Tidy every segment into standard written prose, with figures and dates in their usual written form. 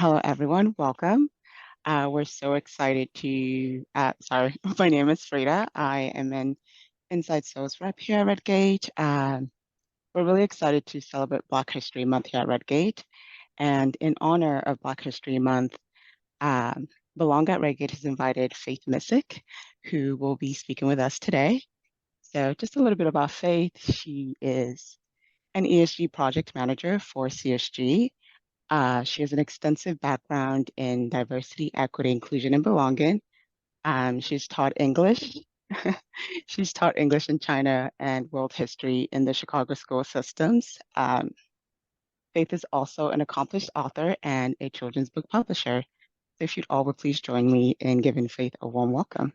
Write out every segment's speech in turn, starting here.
Hello, everyone. Welcome. We're so excited sorry, my name is Frida. I am an inside sales rep here at Redgate. We're really excited to celebrate Black History Month here at Redgate. And in honor of Black History Month, um, Belong at Redgate has invited Faythe Missick, who will be speaking with us today. So just a little bit about Faith. She is an ESG project manager for CSG. She has an extensive background in diversity, equity, inclusion, and belonging. She's taught English. She's taught English in China and world history in the Chicago school systems. Faith is also an accomplished author and a children's book publisher. So if you'd all would please join me in giving Faith a warm welcome.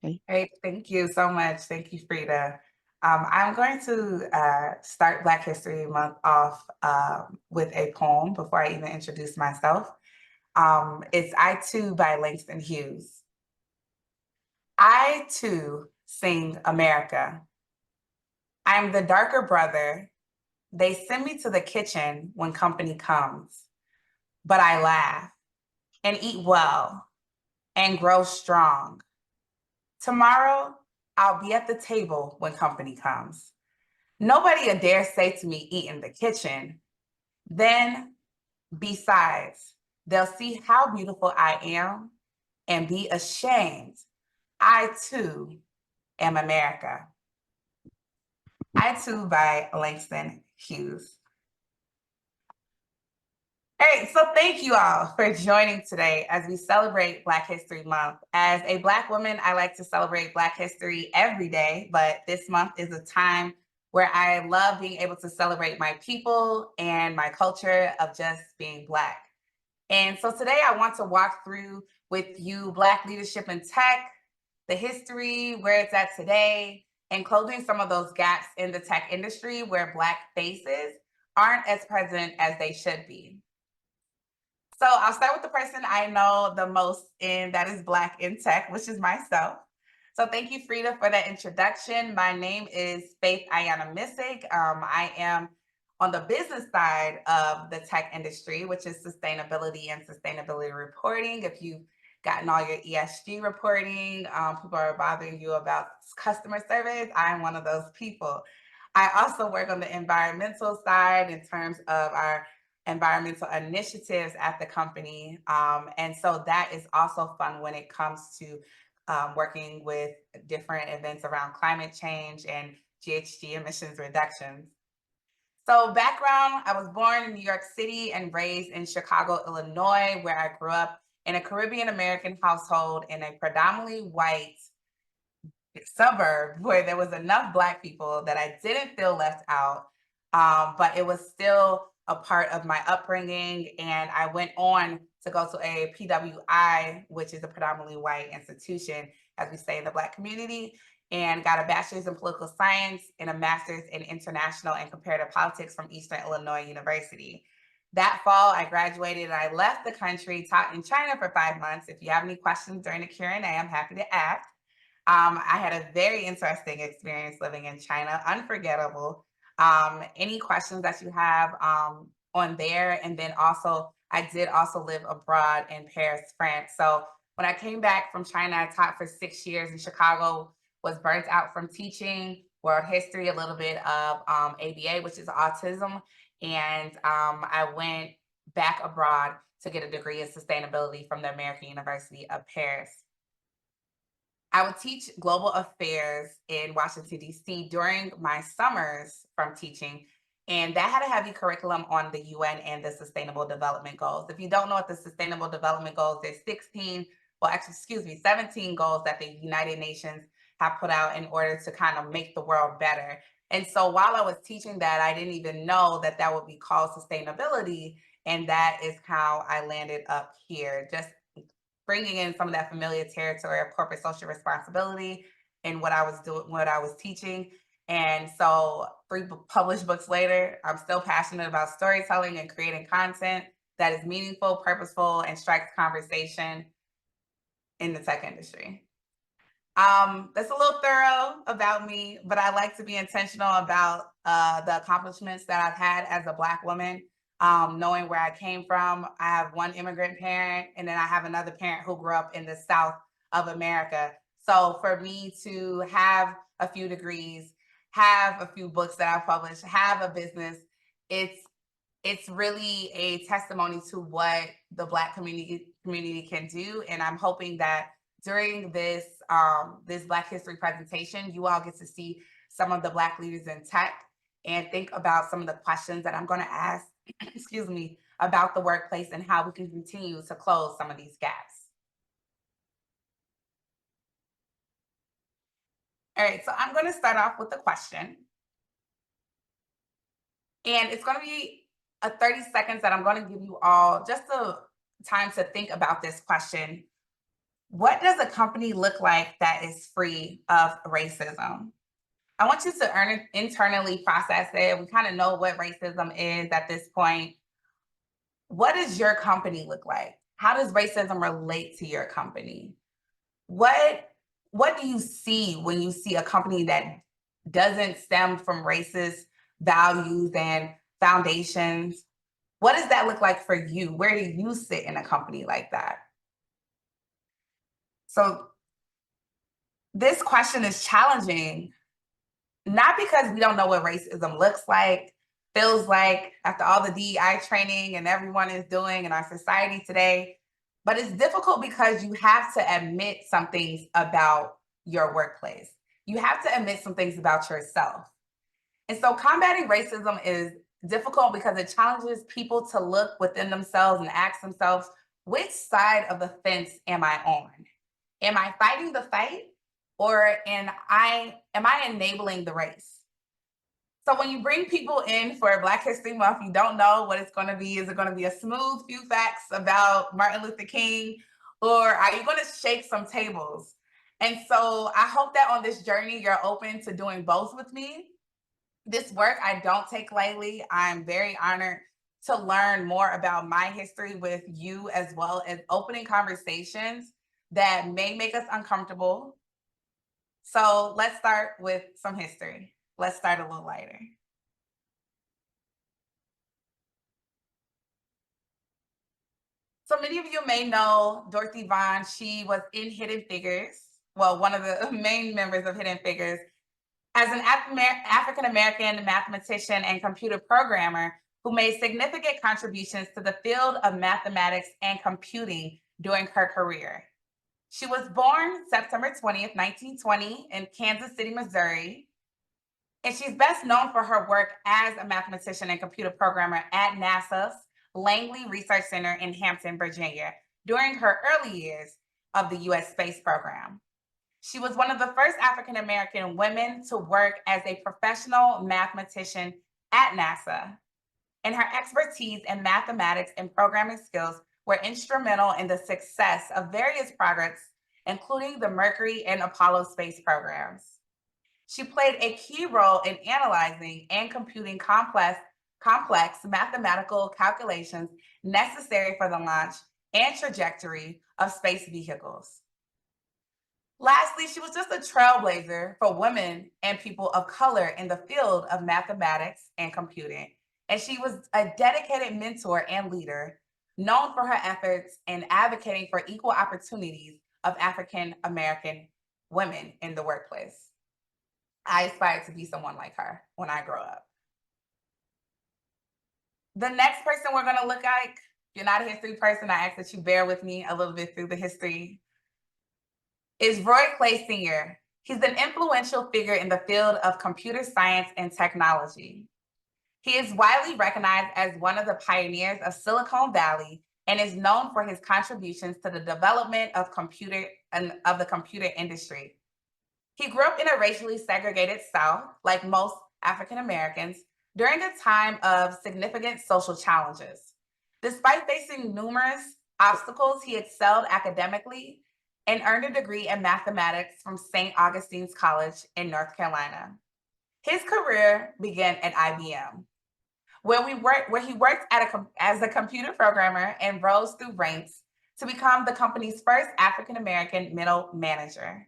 Faith? Great, thank you so much. Thank you, Frida. I'm going to start Black History Month off with a poem before I even introduce myself. It's I Too by Langston Hughes. I too sing America. I'm the darker brother. They send me to the kitchen when company comes, but I laugh and eat well and grow strong. Tomorrow, I'll be at the table when company comes. Nobody dare say to me, eat in the kitchen. Then, besides, they'll see how beautiful I am and be ashamed. I too am America. I too by Langston Hughes. All right, so thank you all for joining today as we celebrate Black History Month. As a Black woman, I like to celebrate Black history every day, but this month is a time where I love being able to celebrate my people and my culture of just being Black. And so today I want to walk through with you Black leadership in tech, the history, where it's at today, and closing some of those gaps in the tech industry where Black faces aren't as present as they should be. So I'll start with the person I know the most in that is Black in tech, which is myself. So thank you, Frida, for that introduction. My name is Faythe Missick. I am on the business side of the tech industry, which is sustainability and sustainability reporting. If you've gotten all your ESG reporting, people are bothering you about customer service, I'm one of those people. I also work on the environmental side in terms of our environmental initiatives at the company. And so that is also fun when it comes to working with different events around climate change and GHG emissions reductions. So background, I was born in New York City and raised in Chicago, Illinois, where I grew up in a Caribbean American household in a predominantly white suburb where there was enough Black people that I didn't feel left out, but it was still a part of my upbringing. And I went on to go to a PWI, which is a predominantly white institution, as we say in the Black community, and got a bachelor's in political science and a master's in international and comparative politics from Eastern Illinois University. That fall, I graduated and I left the country, taught in China for 5 months. If you have any questions during the Q&A, I'm happy to ask. I had a very interesting experience living in China, unforgettable. Any questions that you have on there? And then also, I did also live abroad in Paris, France. So when I came back from China, I taught for 6 years in Chicago, was burnt out from teaching world history, a little bit of ABA, which is autism. And I went back abroad to get a degree in sustainability from the American University of Paris. I would teach global affairs in Washington, D.C. during my summers from teaching. And that had a heavy curriculum on the UN and the Sustainable Development Goals. If you don't know what the Sustainable Development Goals, there's 17 goals that the United Nations have put out in order to kind of make the world better. And so while I was teaching that, I didn't even know that that would be called sustainability. And that is how I landed up here, just bringing in some of that familiar territory of corporate social responsibility in what I was doing, what I was teaching. And so 3 published books later, I'm still passionate about storytelling and creating content that is meaningful, purposeful, and strikes conversation in the tech industry. That's a little thorough about me, but I like to be intentional about the accomplishments that I've had as a Black woman. knowing where I came from. I have one immigrant parent, and then I have another parent who grew up in the South of America. So for me to have a few degrees, have a few books that I published, have a business, it's it's really a testimony to what the Black community can do. And I'm hoping that during this Black History presentation, you all get to see some of the Black leaders in tech and think about some of the questions that I'm going to ask, excuse me, about the workplace and how we can continue to close some of these gaps. All right, so I'm going to start off with the question. And it's going to be a 30 seconds that I'm going to give you all just a time to think about this question. What does a company look like that is free of racism? I want you to internally process it. We kind of know what racism is at this point. What does your company look like? How does racism relate to your company? What what do you see when you see a company that doesn't stem from racist values and foundations? What does that look like for you? Where do you sit in a company like that? So this question is challenging, not because we don't know what racism looks like, feels like after all the DEI training and everyone is doing in our society today, but it's difficult because you have to admit some things about your workplace. You have to admit some things about yourself. And so combating racism is difficult because it challenges people to look within themselves and ask themselves, which side of the fence am I on? Am I fighting the fight, or am I enabling the race? So when you bring people in for Black History Month, you don't know what it's going to be. Is it going to be a smooth few facts about Martin Luther King, or are you going to shake some tables? And so I hope that on this journey, you're open to doing both with me. This work I don't take lightly. I'm very honored to learn more about my history with you, as well as opening conversations that may make us uncomfortable. So let's start with some history. Let's start a little lighter. So many of you may know Dorothy Vaughan. She was in Hidden Figures, well, one of the main members of Hidden Figures, as an African American mathematician and computer programmer who made significant contributions to the field of mathematics and computing during her career. She was born September 20th, 1920 in Kansas City, Missouri, and she's best known for her work as a mathematician and computer programmer at NASA's Langley Research Center in Hampton, Virginia, during her early years of the US space program. She was one of the first African American women to work as a professional mathematician at NASA, and her expertise in mathematics and programming skills were instrumental in the success of various projects, including the Mercury and Apollo space programs. She played a key role in analyzing and computing complex mathematical calculations necessary for the launch and trajectory of space vehicles. Lastly, she was just a trailblazer for women and people of color in the field of mathematics and computing. And she was a dedicated mentor and leader, known for her efforts in advocating for equal opportunities of African American women in the workplace. I aspire to be someone like her when I grow up. The next person we're going to look at, if you're not a history person, I ask that you bear with me a little bit through the history, is Roy Clay Sr. He's an influential figure in the field of computer science and technology. He is widely recognized as one of the pioneers of Silicon Valley and is known for his contributions to the development of the computer industry. He grew up in a racially segregated South, like most African Americans, during a time of significant social challenges. Despite facing numerous obstacles, he excelled academically and earned a degree in mathematics from St. Augustine's College in North Carolina. His career began at IBM, where he worked as a computer programmer and rose through ranks to become the company's first African American middle manager.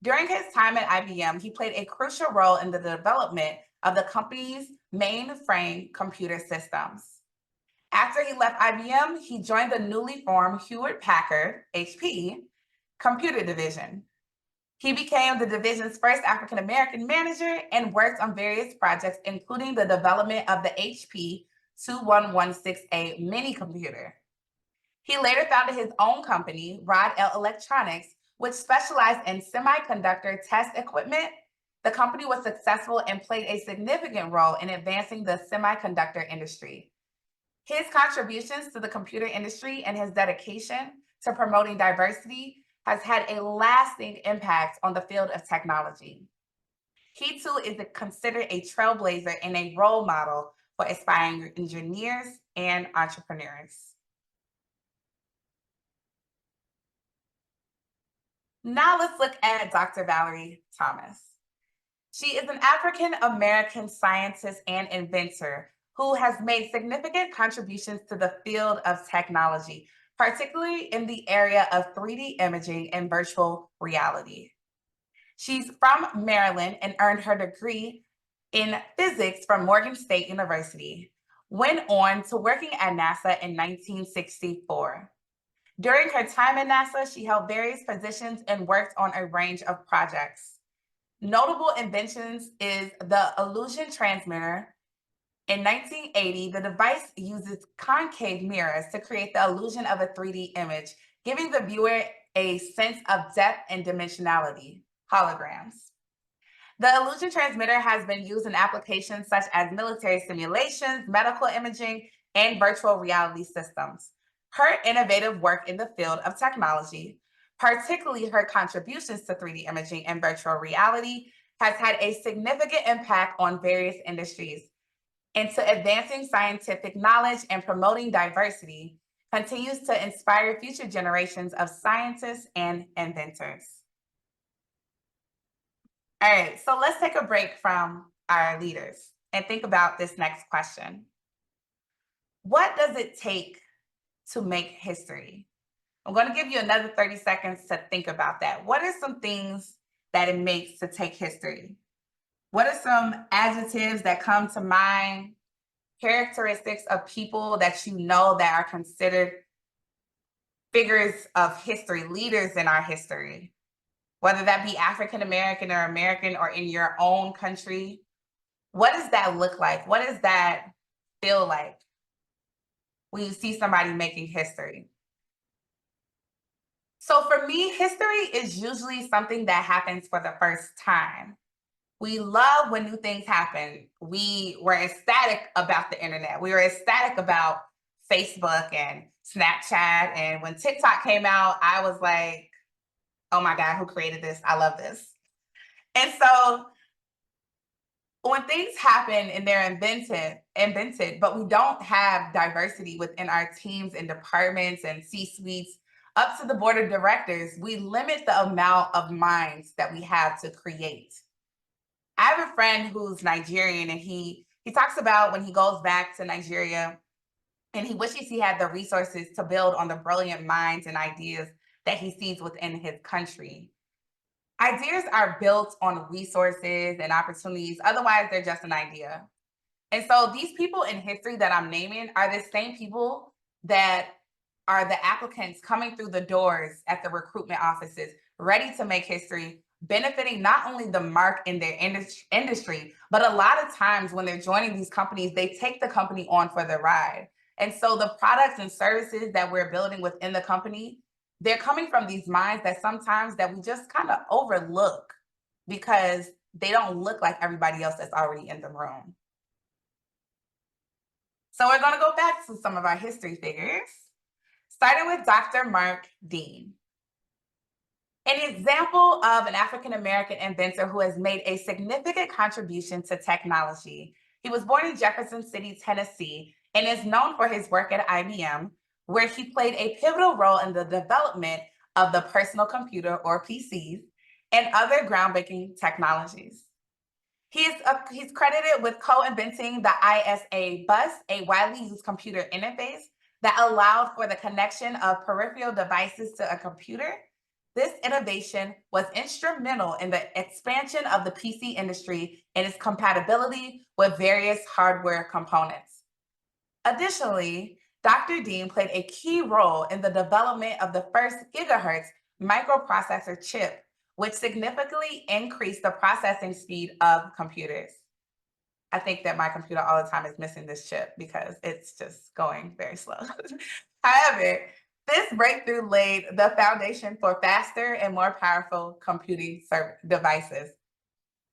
During his time at IBM, he played a crucial role in the development of the company's mainframe computer systems. he left IBM, he joined the newly formed Hewlett-Packard, HP, computer division. He became the division's first African-American manager and worked on various projects, including the development of the HP 2116A mini computer. He later founded his own company, Rod L Electronics, which specialized in semiconductor test equipment. The company was successful and played a significant role in advancing the semiconductor industry. His contributions to the computer industry and his dedication to promoting diversity has had a lasting impact on the field of technology. He too is considered a trailblazer and a role model for aspiring engineers and entrepreneurs. Now let's look at Dr. Valerie Thomas. She is an African-American scientist and inventor who has made significant contributions to the field of technology, particularly in the area of 3D imaging and virtual reality. She's from Maryland and earned her degree in physics from Morgan State University, went on to working at NASA in 1964. During her time at NASA, she held various positions and worked on a range of projects. Notable inventions is the illusion transmitter. In 1980, the device uses concave mirrors to create the illusion of a 3D image, giving the viewer a sense of depth and dimensionality, holograms. The illusion transmitter has been used in applications such as military simulations, medical imaging, and virtual reality systems. Her innovative work in the field of technology, particularly her contributions to 3D imaging and virtual reality, has had a significant impact on various industries. And to advancing scientific knowledge and promoting diversity continues to inspire future generations of scientists and inventors. All right, so let's take a break from our leaders and think about this next question. What does it take to make history? I'm going to give you another 30 seconds to think about that. What are some things that it makes to take history? What are some adjectives that come to mind, characteristics of people that you know that are considered figures of history, leaders in our history, whether that be African American or American or in your own country? What does that look like? What does that feel like when you see somebody making history? So for me, history is usually something that happens for the first time. We love when new things happen. We were ecstatic about the internet. We were ecstatic about Facebook and Snapchat. And when TikTok came out, I was like, oh my God, who created this? I love this. And so when things happen and they're invented, but we don't have diversity within our teams and departments and C-suites up to the board of directors, we limit the amount of minds that we have to create. I have a friend who's Nigerian, and he talks about when he goes back to Nigeria and he wishes he had the resources to build on the brilliant minds and ideas that he sees within his country. Ideas are built on resources and opportunities. Otherwise, they're just an idea. And so these people in history that I'm naming are the same people that are the applicants coming through the doors at the recruitment offices, ready to make history, benefiting not only the mark in their industry, but a lot of times when they're joining these companies, they take the company on for the ride. And so the products and services that we're building within the company, they're coming from these minds that sometimes that we just kind of overlook because they don't look like everybody else that's already in the room. So we're going to go back to some of our history figures, starting with Dr. Mark Dean. An example of an African-American inventor who has made a significant contribution to technology. He was born in Jefferson City, Tennessee, and is known for his work at IBM, where he played a pivotal role in the development of the personal computer, or PCs, and other groundbreaking technologies. He's credited with co-inventing the ISA bus, a widely used computer interface that allowed for the connection of peripheral devices to a computer. This innovation was instrumental in the expansion of the PC industry and its compatibility with various hardware components. Additionally, Dr. Dean played a key role in the development of the first gigahertz microprocessor chip, which significantly increased the processing speed of computers. I think that my computer all the time is missing this chip because it's just going very slow. However, this breakthrough laid the foundation for faster and more powerful computing devices.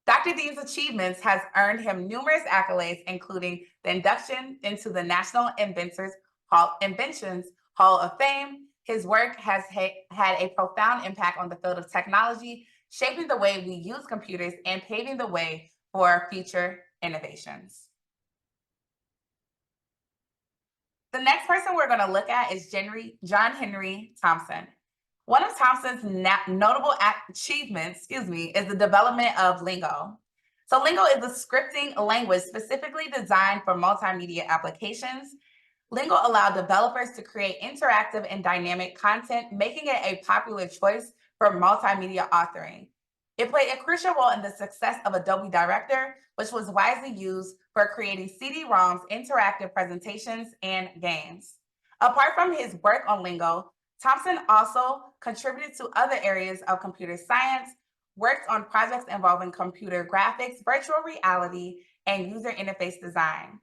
Dr. Dean's achievements has earned him numerous accolades, including the induction into the National Inventions Hall of Fame. His work has had a profound impact on the field of technology, shaping the way we use computers and paving the way for future innovations. The next person we're going to look at is John Henry Thompson. One of Thompson's notable achievements, is the development of Lingo. So Lingo is a scripting language specifically designed for multimedia applications. Lingo allowed developers to create interactive and dynamic content, making it a popular choice for multimedia authoring. It played a crucial role in the success of Adobe Director, which was widely used for creating CD-ROMs, interactive presentations, and games. Apart from his work on Lingo, Thompson also contributed to other areas of computer science, worked on projects involving computer graphics, virtual reality, and user interface design.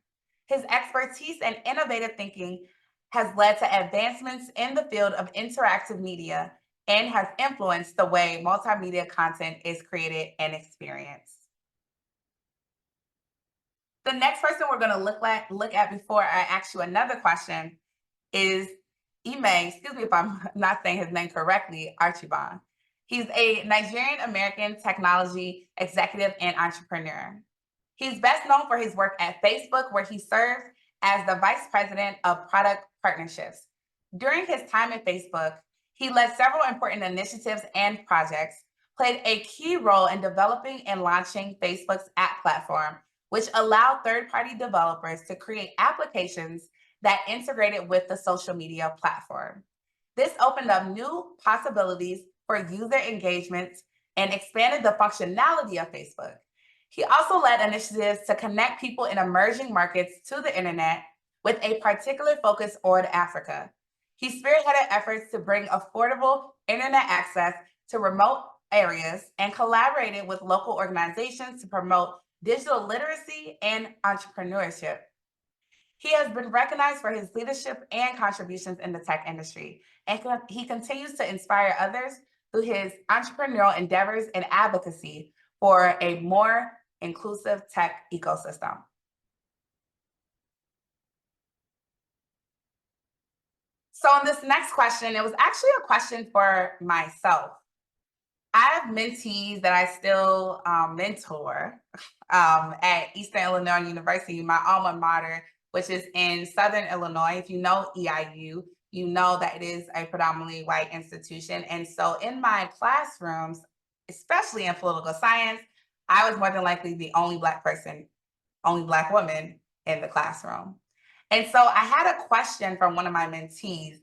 His expertise and innovative thinking has led to advancements in the field of interactive media and has influenced the way multimedia content is created and experienced. The next person we're going to look at before I ask you another question is Ime, excuse me if I'm not saying his name correctly, Archibald. He's a Nigerian American technology executive and entrepreneur. He's best known for his work at Facebook, where he served as the vice president of product partnerships. During his time at Facebook, he led several important initiatives and projects, played a key role in developing and launching Facebook's app platform, which allowed third-party developers to create applications that integrated with the social media platform. This opened up new possibilities for user engagement and expanded the functionality of Facebook. He also led initiatives to connect people in emerging markets to the internet with a particular focus on Africa. He spearheaded efforts to bring affordable internet access to remote areas and collaborated with local organizations to promote digital literacy and entrepreneurship. He has been recognized for his leadership and contributions in the tech industry, and he continues to inspire others through his entrepreneurial endeavors and advocacy for a more inclusive tech ecosystem. So in this next question, it was actually a question for myself. I have mentees that I still mentor at Eastern Illinois University, my alma mater, which is in Southern Illinois. If you know EIU, you know that it is a predominantly white institution. And so in my classrooms, especially in political science, I was more than likely the only Black person, only Black woman in the classroom. And so I had a question from one of my mentees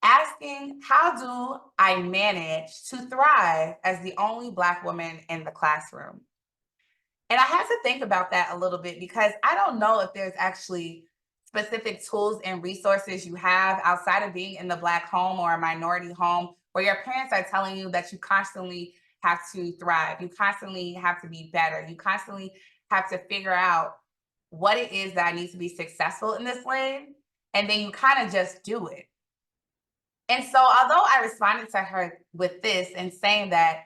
asking, how do I manage to thrive as the only Black woman in the classroom? And I had to think about that a little bit because I don't know if there's actually specific tools and resources you have outside of being in the Black home or a minority home where your parents are telling you that you constantly have to thrive. You constantly have to be better. You constantly have to figure out what it is that I need to be successful in this lane. And then you kind of just do it. And so, although I responded to her with this and saying that,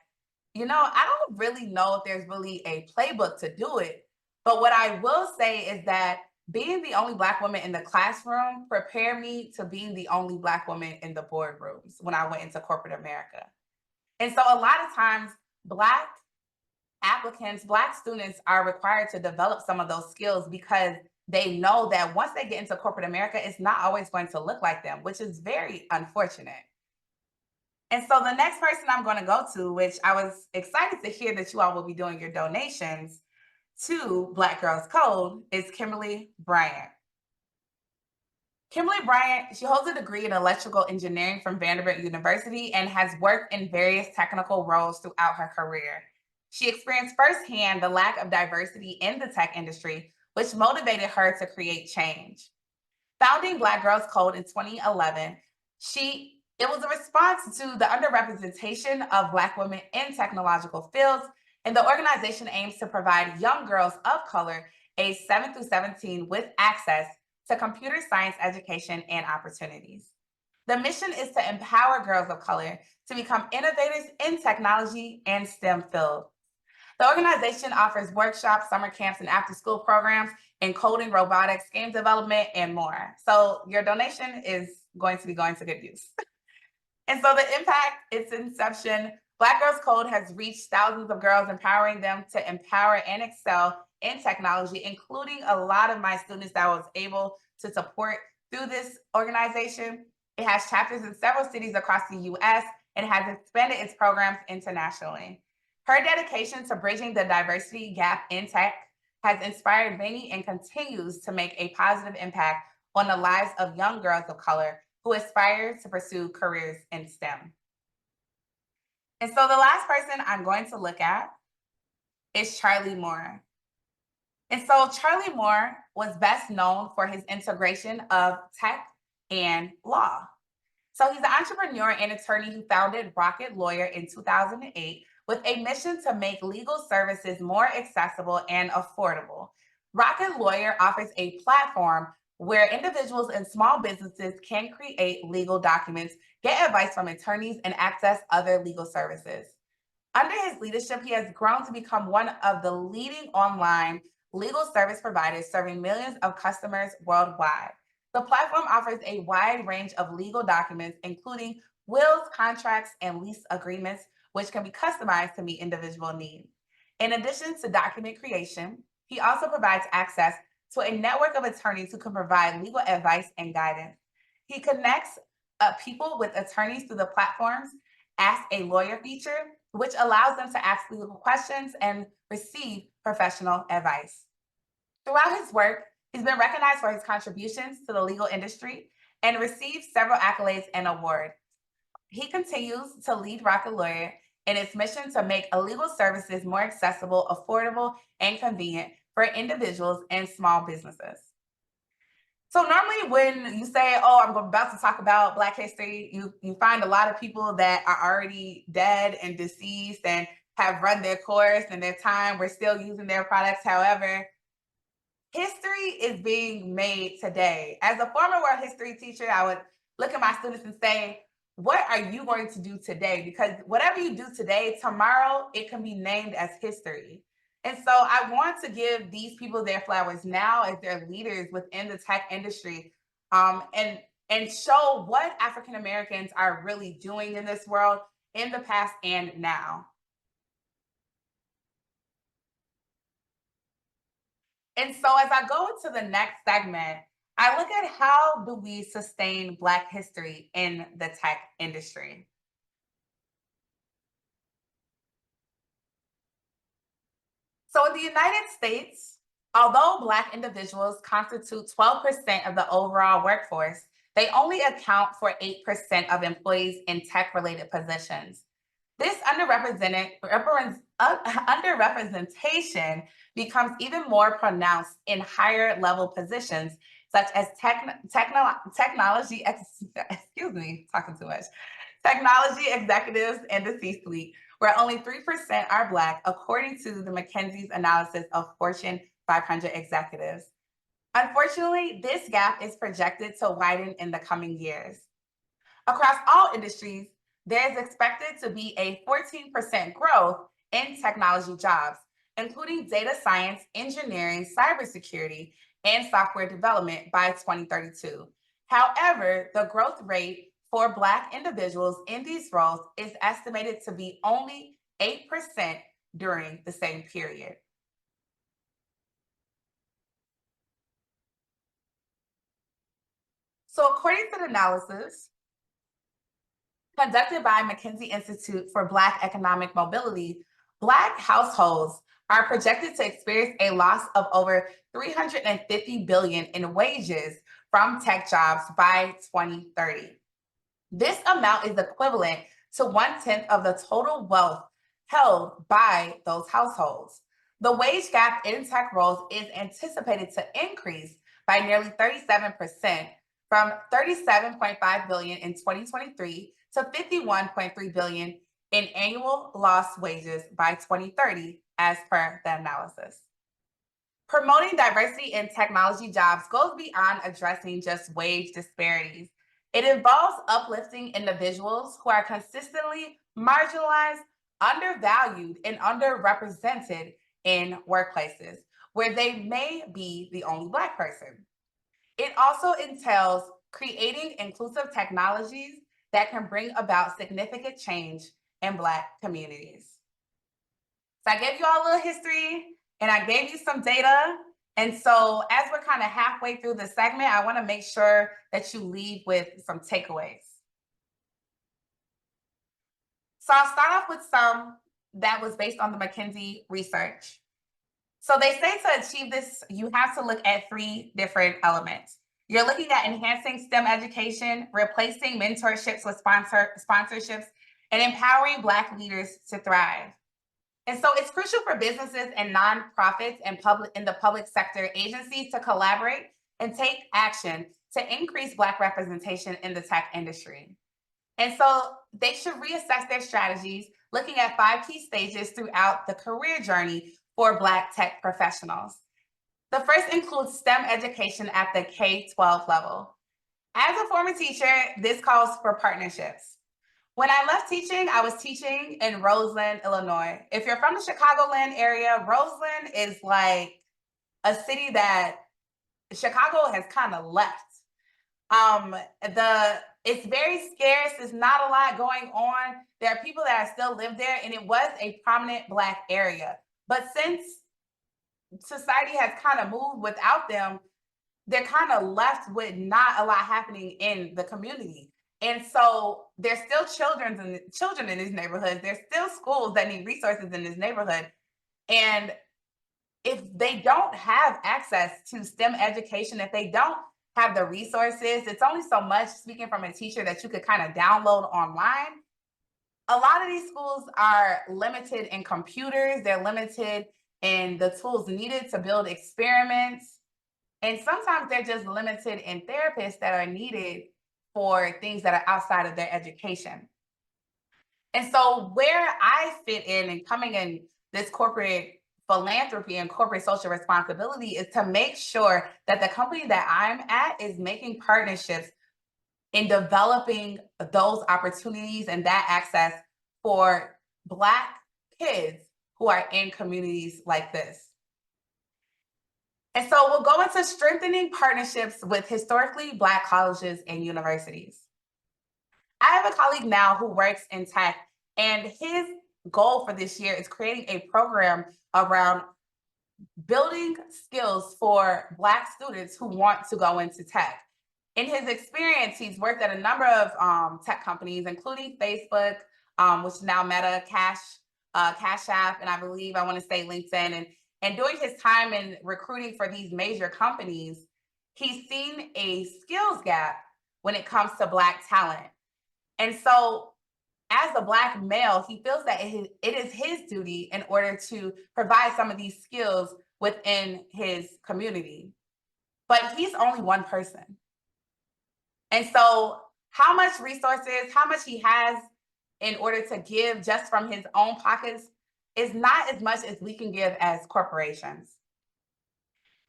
I don't really know if there's really a playbook to do it. But what I will say is that being the only Black woman in the classroom prepared me to being the only Black woman in the boardrooms when I went into corporate America. And so, a lot of times, Black applicants, Black students are required to develop some of those skills because they know that once they get into corporate America, it's not always going to look like them, which is very unfortunate. And so the next person I'm going to go to, which I was excited to hear that you all will be doing your donations to Black Girls Code, is Kimberly Bryant. Kimberly Bryant, she holds a degree in electrical engineering from Vanderbilt University and has worked in various technical roles throughout her career. She experienced firsthand the lack of diversity in the tech industry, which motivated her to create change. Founding Black Girls Code in 2011, it was a response to the underrepresentation of Black women in technological fields, and the organization aims to provide young girls of color aged 7 through 17 with access to computer science education and opportunities. The mission is to empower girls of color to become innovators in technology and STEM fields. The organization offers workshops, summer camps, and after school programs in coding, robotics, game development, and more. So your donation is going to be going to good use. And so the impact, its inception, Black Girls Code has reached thousands of girls, empowering them to empower and excel in technology, including a lot of my students that I was able to support through this organization. It has chapters in several cities across the US and has expanded its programs internationally. Her dedication to bridging the diversity gap in tech has inspired many and continues to make a positive impact on the lives of young girls of color who aspire to pursue careers in STEM. And so the last person I'm going to look at is Charlie Moore. And so Charlie Moore was best known for his integration of tech and law. So he's an entrepreneur and attorney who founded Rocket Lawyer in 2008 with a mission to make legal services more accessible and affordable. Rocket Lawyer offers a platform where individuals and small businesses can create legal documents, get advice from attorneys, and access other legal services. Under his leadership, he has grown to become one of the leading online legal service providers, serving millions of customers worldwide. The platform offers a wide range of legal documents, including wills, contracts, and lease agreements, which can be customized to meet individual needs. In addition to document creation, he also provides access to a network of attorneys who can provide legal advice and guidance. He connects people with attorneys through the platform's Ask a Lawyer feature, which allows them to ask legal questions and receive professional advice. Throughout his work, he's been recognized for his contributions to the legal industry and received several accolades and awards. He continues to lead Rocket Lawyer in its mission to make legal services more accessible, affordable, and convenient for individuals and small businesses. So normally when you say, oh, I'm about to talk about Black history, you find a lot of people that are already dead and deceased and have run their course and their time. We're still using their products. However, history is being made today. As a former world history teacher, I would look at my students and say, what are you going to do today? Because whatever you do today, tomorrow, it can be named as history. And so I want to give these people their flowers now as their leaders within the tech industry, and show what African Americans are really doing in this world in the past and now. And so as I go into the next segment, I look at how do we sustain Black history in the tech industry. So in the United States, although Black individuals constitute 12% of the overall workforce, they only account for 8% of employees in tech-related positions. This underrepresentation becomes even more pronounced in higher level positions, such as technology, excuse me, talking too much, technology executives in the C-suite, where only 3% are Black, according to the McKinsey's analysis of Fortune 500 executives. Unfortunately, this gap is projected to widen in the coming years. Across all industries, there is expected to be a 14% growth in technology jobs, including data science, engineering, cybersecurity, and software development by 2032. However, the growth rate for Black individuals in these roles is estimated to be only 8% during the same period. So according to the analysis conducted by McKinsey Institute for Black Economic Mobility, Black households are projected to experience a loss of over $350 billion in wages from tech jobs by 2030. This amount is equivalent to 1/10 of the total wealth held by those households. The wage gap in tech roles is anticipated to increase by nearly 37%, from 37.5 billion in 2023 to 51.3 billion in annual lost wages by 2030, as per the analysis. Promoting diversity in technology jobs goes beyond addressing just wage disparities. It involves uplifting individuals who are consistently marginalized, undervalued, and underrepresented in workplaces where they may be the only Black person. It also entails creating inclusive technologies that can bring about significant change in Black communities. So I gave you all a little history and I gave you some data. And so as we're kind of halfway through the segment, I want to make sure that you leave with some takeaways. So I'll start off with some that was based on the McKinsey research. So they say to achieve this, you have to look at 3 different elements. You're looking at enhancing STEM education, replacing mentorships with sponsorships, and empowering Black leaders to thrive. And so it's crucial for businesses and nonprofits and in the public sector agencies to collaborate and take action to increase Black representation in the tech industry. And so they should reassess their strategies, looking at 5 key stages throughout the career journey for Black tech professionals. The first includes STEM education at the K-12 level. As a former teacher, this calls for partnerships. When I left teaching, I was teaching in Roseland, Illinois. If you're from the Chicagoland area, Roseland is like a city that Chicago has kind of left. It's very scarce. There's not a lot going on. There are people that still live there, and it was a prominent Black area. But since society has kind of moved without them, they're kind of left with not a lot happening in the community. And so there's still children in these neighborhoods. There's still schools that need resources in this neighborhood. And if they don't have access to STEM education, if they don't have the resources, it's only so much, speaking from a teacher, that you could kind of download online. A lot of these schools are limited in computers. They're limited in the tools needed to build experiments. And sometimes they're just limited in therapists that are needed for things that are outside of their education. And so where I fit in and coming in this corporate philanthropy and corporate social responsibility is to make sure that the company that I'm at is making partnerships in developing those opportunities and that access for Black kids who are in communities like this. And so we'll go into strengthening partnerships with historically Black colleges and universities. I have a colleague now who works in tech, and his goal for this year is creating a program around building skills for Black students who want to go into tech. In his experience, he's worked at a number of tech companies, including Facebook, which is now Meta, Cash App, and I want to say LinkedIn. And during his time in recruiting for these major companies, he's seen a skills gap when it comes to Black talent. And so as a Black male, he feels that it is his duty in order to provide some of these skills within his community. But he's only one person. And so how much resources, how much he has in order to give just from his own pockets is not as much as we can give as corporations.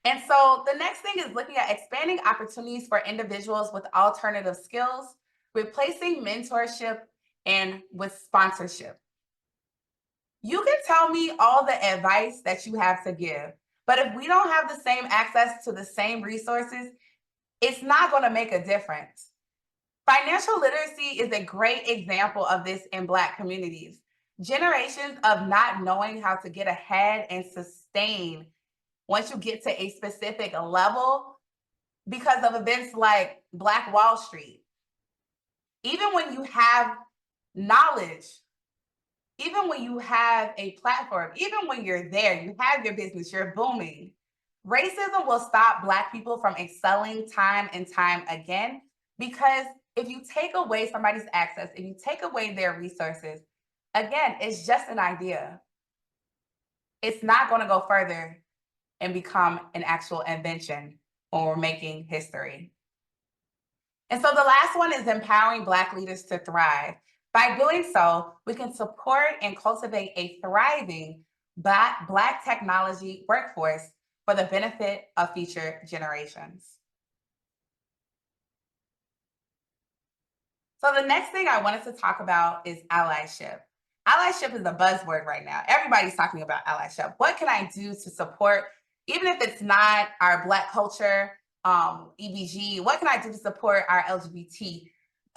And so the next thing is looking at expanding opportunities for individuals with alternative skills, replacing mentorship and with sponsorship. You can tell me all the advice that you have to give, but if we don't have the same access to the same resources, it's not going to make a difference. Financial literacy is a great example of this in Black communities. Generations of not knowing how to get ahead and sustain once you get to a specific level because of events like Black Wall Street. Even when you have knowledge, even when you have a platform, even when you're there, you have your business, you're booming, racism will stop Black people from excelling time and time again, because if you take away somebody's access, if you take away their resources, again, it's just an idea. It's not going to go further and become an actual invention. when we're making history. And so the last one is empowering Black leaders to thrive. By doing so, we can support and cultivate a thriving Black technology workforce for the benefit of future generations. So the next thing I wanted to talk about is allyship. Allyship is a buzzword right now. Everybody's talking about allyship. What can I do to support, even if it's not our Black culture, EBG, what can I do to support our LGBT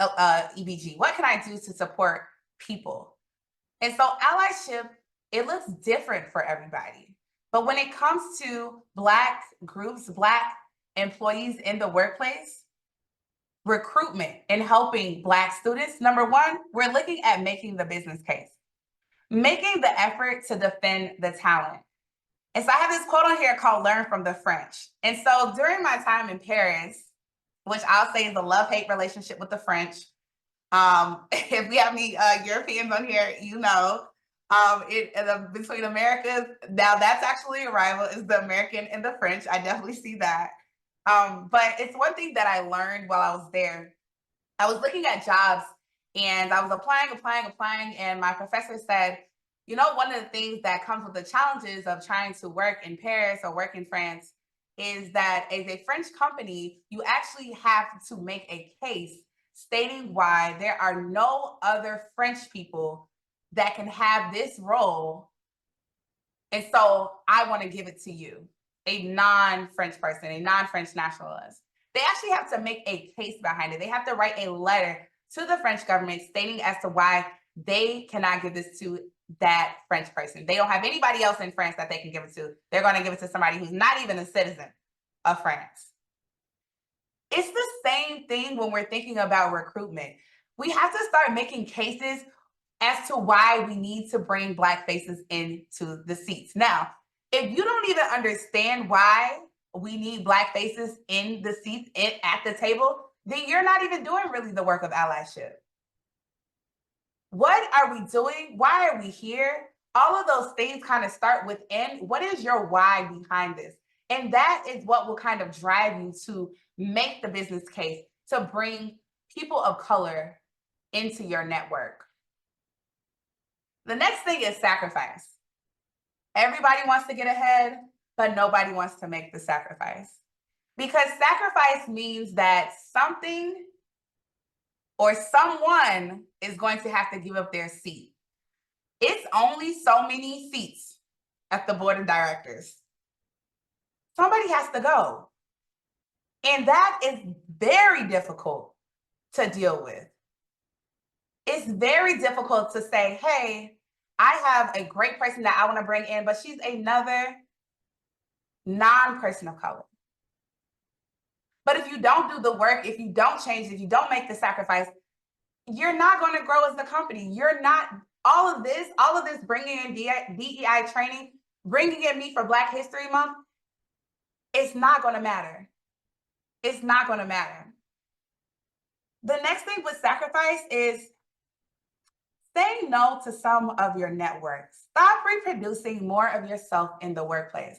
EBG? What can I do to support people? And so allyship, it looks different for everybody. But when it comes to Black groups, Black employees in the workplace, recruitment and helping Black students, number one, we're looking at making the business case, making the effort to defend the talent. And so I have this quote on here called Learn from the French. And so during my time in Paris, which I'll say is a love-hate relationship with the French, if we have any Europeans on here, you know, between Americas, now that's actually a rival, is the American and the French. I definitely see that. But it's one thing that I learned while I was there. I was looking at jobs and I was applying, and my professor said, you know, one of the things that comes with the challenges of trying to work in Paris or work in France is that as a French company, you actually have to make a case stating why there are no other French people that can have this role. And so I want to give it to you, a non-French person, a non-French nationalist. They actually have to make a case behind it. They have to write a letter to the French government stating as to why they cannot give this to that French person. They don't have anybody else in France that they can give it to. They're going to give it to somebody who's not even a citizen of France. It's the same thing when we're thinking about recruitment. We have to start making cases as to why we need to bring Black faces into the seats. Now, if you don't even understand why we need Black faces in the seats at the table, then you're not even doing really the work of allyship. What are we doing? Why are we here? All of those things kind of start within. What is your why behind this? And that is what will kind of drive you to make the business case to bring people of color into your network. The next thing is sacrifice. Everybody wants to get ahead, but nobody wants to make the sacrifice. Because sacrifice means that something or someone is going to have to give up their seat. It's only so many seats at the board of directors. Somebody has to go. And that is very difficult to deal with. It's very difficult to say, hey, I have a great person that I want to bring in, but she's another non-person of color. But if you don't do the work, if you don't change, if you don't make the sacrifice, you're not going to grow as the company. You're not, all of this bringing in DEI training, bringing in me for Black History Month, it's not going to matter. It's not going to matter. The next thing with sacrifice is saying no to some of your networks. Stop reproducing more of yourself in the workplace.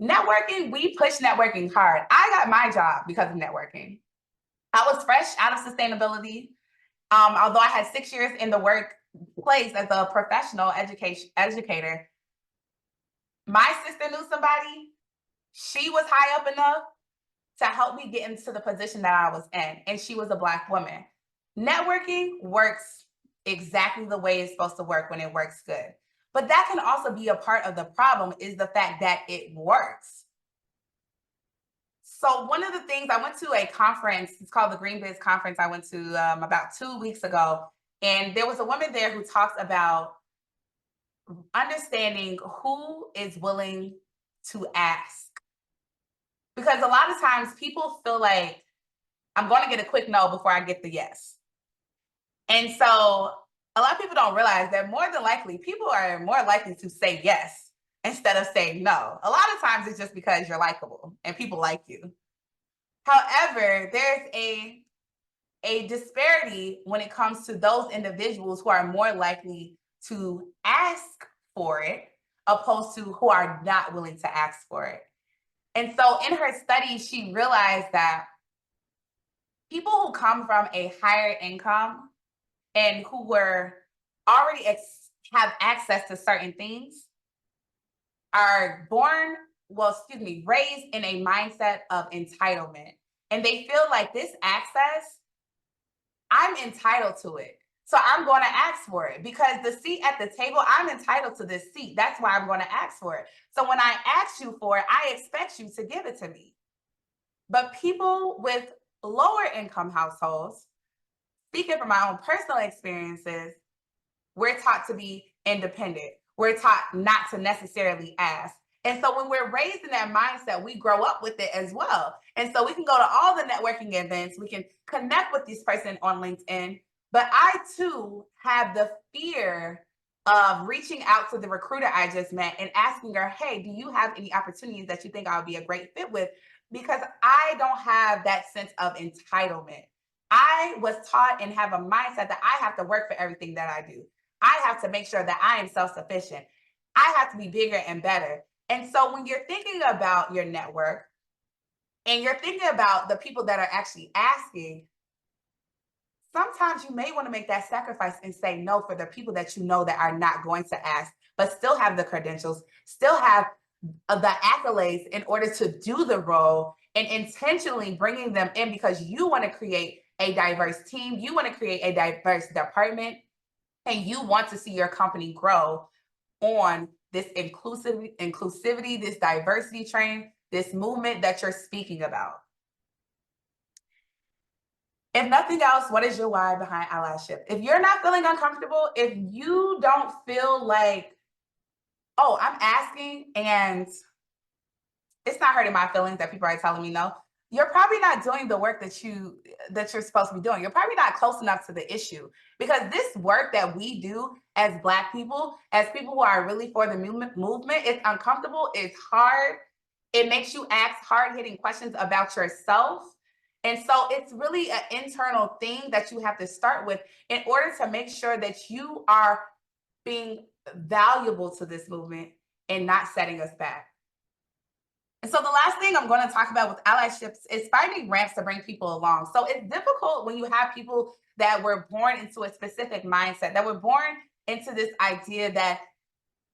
Networking, we push networking hard. I got my job because of networking. I was fresh out of sustainability. Although I had 6 years in the workplace as a professional educator, my sister knew somebody. She was high up enough to help me get into the position that I was in, and she was a Black woman. Networking works exactly the way it's supposed to work when it works good. But that can also be a part of the problem, is the fact that it works. So one of the things, I went to a conference, it's called the Green Biz Conference. I went to about 2 weeks ago, and there was a woman there who talks about understanding who is willing to ask. Because a lot of times people feel like, I'm going to get a quick no before I get the yes. And so a lot of people don't realize that more than likely, people are more likely to say yes instead of saying no. A lot of times it's just because you're likable and people like you. However, there's a disparity when it comes to those individuals who are more likely to ask for it, opposed to who are not willing to ask for it. And so in her study, she realized that people who come from a higher income and who were already have access to certain things are raised in a mindset of entitlement. And they feel like this access, I'm entitled to it. So I'm going to ask for it because the seat at the table, I'm entitled to this seat. That's why I'm going to ask for it. So when I ask you for it, I expect you to give it to me. But people with lower income households, speaking from my own personal experiences, we're taught to be independent. We're taught not to necessarily ask. And so when we're raised in that mindset, we grow up with it as well. And so we can go to all the networking events, we can connect with this person on LinkedIn. But I too have the fear of reaching out to the recruiter I just met and asking her, hey, do you have any opportunities that you think I would be a great fit with? Because I don't have that sense of entitlement. I was taught and have a mindset that I have to work for everything that I do. I have to make sure that I am self-sufficient. I have to be bigger and better. And so when you're thinking about your network and you're thinking about the people that are actually asking, sometimes you may want to make that sacrifice and say no for the people that you know that are not going to ask, but still have the credentials, still have the accolades in order to do the role, and intentionally bringing them in because you want to create a diverse team, you want to create a diverse department, and you want to see your company grow on this inclusivity, this diversity train, this movement that you're speaking about. If nothing else, what is your why behind allyship? If you're not feeling uncomfortable, if you don't feel like, oh, I'm asking and it's not hurting my feelings that people are telling me no, you're probably not doing the work that you're supposed to be doing. You're probably not close enough to the issue, because this work that we do as Black people, as people who are really for the movement, it's uncomfortable, it's hard, it makes you ask hard-hitting questions about yourself. And so it's really an internal thing that you have to start with in order to make sure that you are being valuable to this movement and not setting us back. And so the last thing I'm going to talk about with allyships is finding ramps to bring people along. So it's difficult when you have people that were born into a specific mindset, that were born into this idea that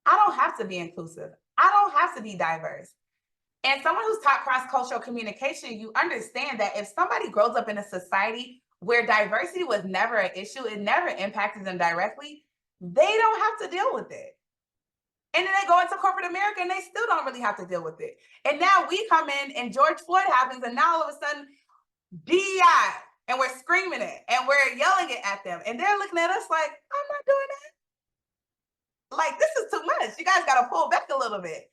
I don't have to be inclusive. I don't have to be diverse. And someone who's taught cross-cultural communication, you understand that if somebody grows up in a society where diversity was never an issue, it never impacted them directly, they don't have to deal with it. And then they go into corporate America and they still don't really have to deal with it. And now we come in and George Floyd happens, and now all of a sudden, DEI, and we're screaming it and we're yelling it at them. And they're looking at us like, I'm not doing that. Like, this is too much. You guys got to pull back a little bit.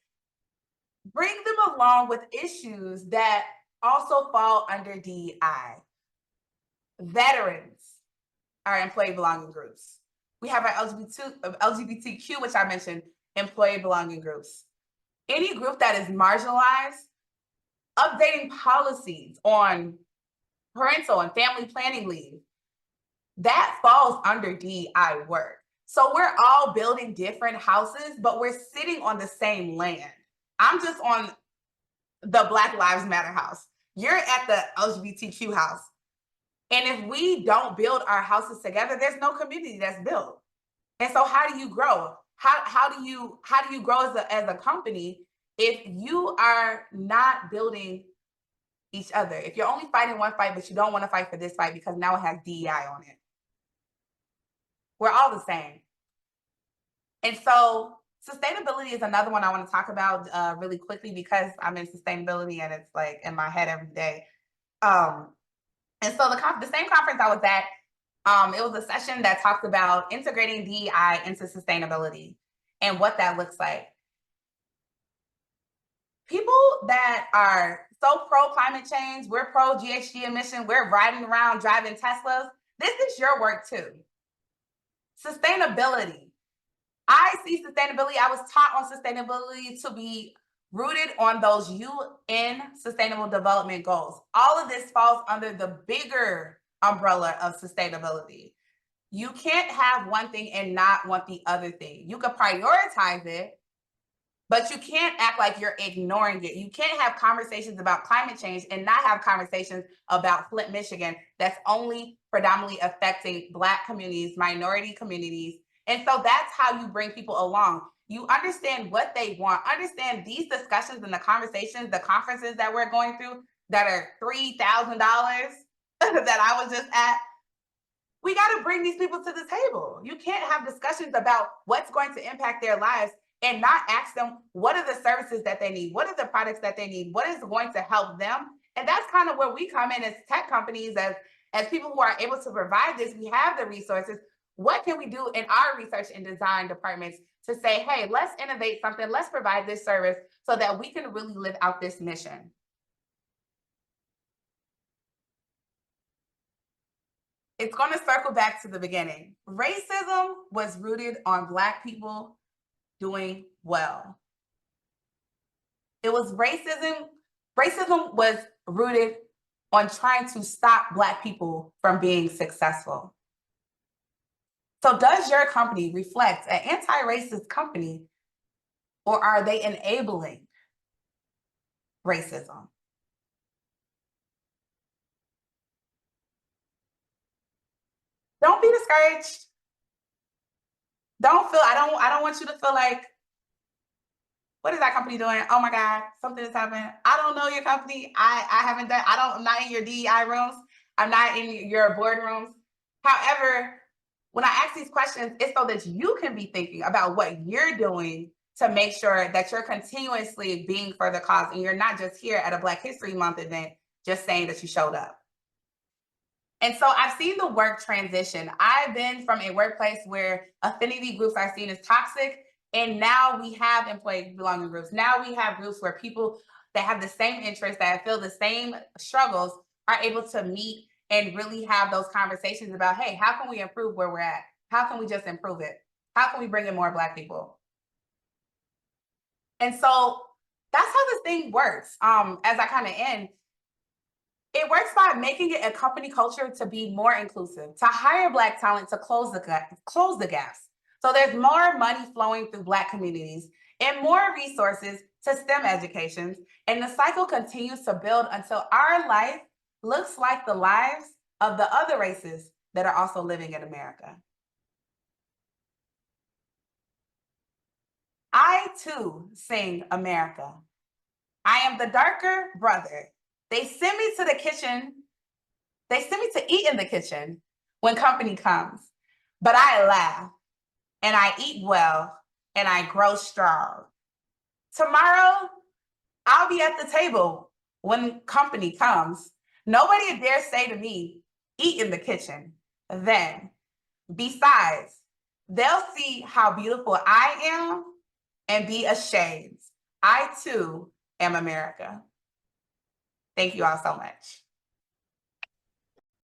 Bring them along with issues that also fall under DEI. Veterans are employee belonging groups. We have our LGBTQ, which I mentioned, employee belonging groups. Any group that is marginalized, updating policies on parental and family planning leave, that falls under DEI work. So we're all building different houses, but we're sitting on the same land. I'm just on the Black Lives Matter house. You're at the LGBTQ house. And if we don't build our houses together, there's no community that's built. And so how do you grow? How do you grow as a company if you are not building each other? If you're only fighting one fight, but you don't want to fight for this fight because now it has DEI on it. We're all the same. And so sustainability is another one I want to talk about really quickly, because I'm in sustainability and it's like in my head every day. And so the same conference I was at, it was a session that talked about integrating DEI into sustainability and what that looks like. People that are so pro climate change, we're pro GHG emission, we're riding around driving Teslas. This is your work too. Sustainability. I see sustainability, I was taught on sustainability to be rooted on those UN Sustainable Development Goals. All of this falls under the bigger umbrella of sustainability. You can't have one thing and not want the other thing. You could prioritize it, But you can't act like you're ignoring it. You can't have conversations about climate change and not have conversations about Flint, Michigan, that's only predominantly affecting Black communities, minority communities. And so that's how you bring people along. You understand what they want, understand these discussions and the conversations, the conferences that we're going through that are $3,000 that I was just at. We got to bring these people to the table. You can't have discussions about what's going to impact their lives and not ask them what are the services that they need, what are the products that they need, what is going to help them. And that's kind of where we come in as tech companies, as people who are able to provide this. We have the resources. What can we do in our research and design departments to say, hey, let's innovate something, let's provide this service so that we can really live out this mission. It's going to circle back to the beginning. Racism was rooted on Black people doing well. It was racism. Racism was rooted on trying to stop Black people from being successful. So does your company reflect an anti-racist company, or are they enabling racism? Don't be discouraged. I don't want you to feel like, what is that company doing? Oh my God, something has happened. I don't know your company. I'm not in your DEI rooms. I'm not in your boardrooms. However, when I ask these questions, it's so that you can be thinking about what you're doing to make sure that you're continuously being for the cause and you're not just here at a Black History Month event just saying that you showed up. And so I've seen the work transition. I've been from a workplace where affinity groups are seen as toxic, and now we have employee belonging groups. Now we have groups where people that have the same interests, that feel the same struggles, are able to meet and really have those conversations about, hey, how can we improve where we're at? How can we just improve it? How can we bring in more Black people? And so that's how this thing works. As I kind of end, it works by making it a company culture to be more inclusive, to hire Black talent to close the gaps. So there's more money flowing through Black communities and more resources to STEM educations. And the cycle continues to build until our life looks like the lives of the other races that are also living in America. I too sing America. I am the darker brother. They send me to the kitchen. They send me to eat in the kitchen when company comes, but I laugh and I eat well and I grow strong. Tomorrow, I'll be at the table when company comes. Nobody dare say to me, eat in the kitchen. Then, besides, they'll see how beautiful I am and be ashamed. I too am America. Thank you all so much.